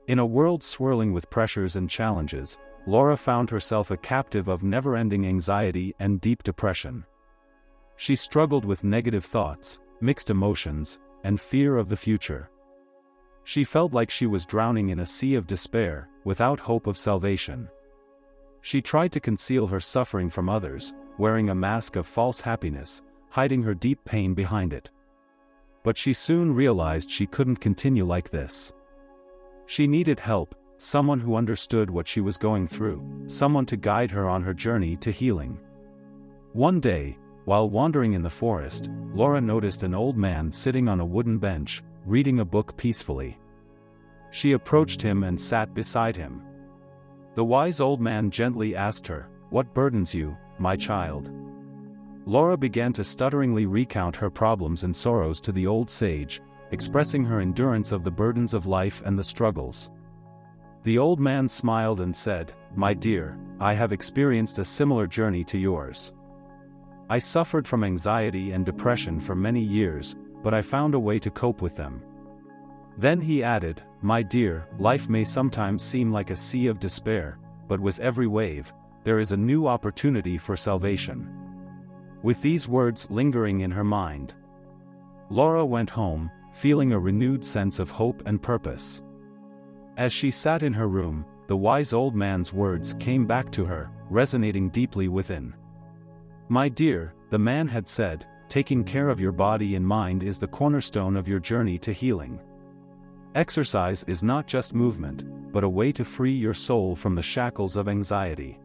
In a world swirling with pressures and challenges, Laura found herself a captive of never-ending anxiety and deep depression. She struggled with negative thoughts, mixed emotions, and fear of the future. She felt like she was drowning in a sea of despair, without hope of salvation. She tried to conceal her suffering from others, wearing a mask of false happiness, hiding her deep pain behind it. But she soon realized she couldn't continue like this. She needed help, someone who understood what she was going through, someone to guide her on her journey to healing. One day, while wandering in the forest, Laura noticed an old man sitting on a wooden bench, reading a book peacefully. She approached him and sat beside him. The wise old man gently asked her, "What burdens you, my child?" Laura began to stutteringly recount her problems and sorrows to the old sage, expressing her endurance of the burdens of life and the struggles. The old man smiled and said, "My dear, I have experienced a similar journey to yours. I suffered from anxiety and depression for many years, but I found a way to cope with them." Then he added, "My dear, life may sometimes seem like a sea of despair, but with every wave, there is a new opportunity for salvation." With these words lingering in her mind, Laura went home, feeling a renewed sense of hope and purpose. As she sat in her room, the wise old man's words came back to her, resonating deeply within. "My dear," the man had said, "taking care of your body and mind is the cornerstone of your journey to healing. Exercise is not just movement, but a way to free your soul from the shackles of anxiety.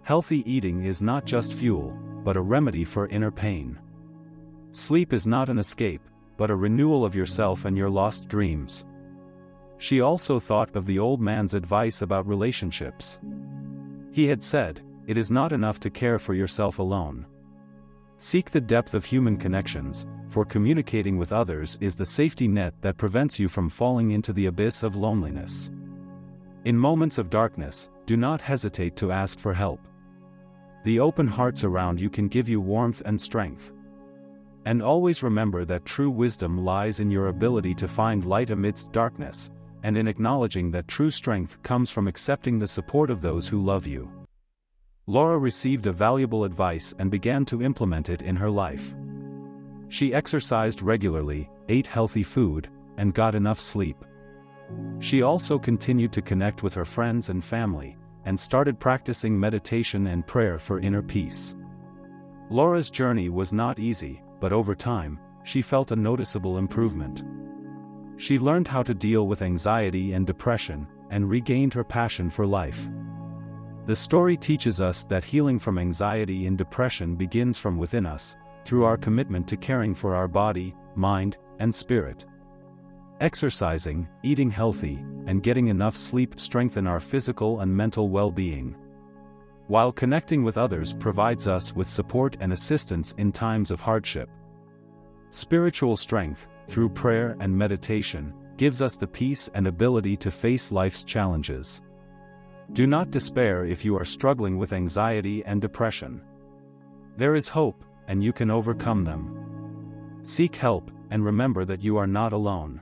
Healthy eating is not just fuel, but a remedy for inner pain. Sleep is not an escape, but a renewal of yourself and your lost dreams." She also thought of the old man's advice about relationships. He had said, "It is not enough to care for yourself alone. Seek the depth of human connections, for communicating with others is the safety net that prevents you from falling into the abyss of loneliness. In moments of darkness, do not hesitate to ask for help. The open hearts around you can give you warmth and strength. And always remember that true wisdom lies in your ability to find light amidst darkness, and in acknowledging that true strength comes from accepting the support of those who love you." Laura received a valuable advice and began to implement it in her life. She exercised regularly, ate healthy food, and got enough sleep. She also continued to connect with her friends and family, and started practicing meditation and prayer for inner peace. Laura's journey was not easy, but over time, she felt a noticeable improvement. She learned how to deal with anxiety and depression, and regained her passion for life. The story teaches us that healing from anxiety and depression begins from within us, through our commitment to caring for our body, mind, and spirit. Exercising, eating healthy, and getting enough sleep strengthen our physical and mental well-being, while connecting with others provides us with support and assistance in times of hardship. Spiritual strength, through prayer and meditation, gives us the peace and ability to face life's challenges. Do not despair if you are struggling with anxiety and depression. There is hope, and you can overcome them. Seek help, and remember that you are not alone.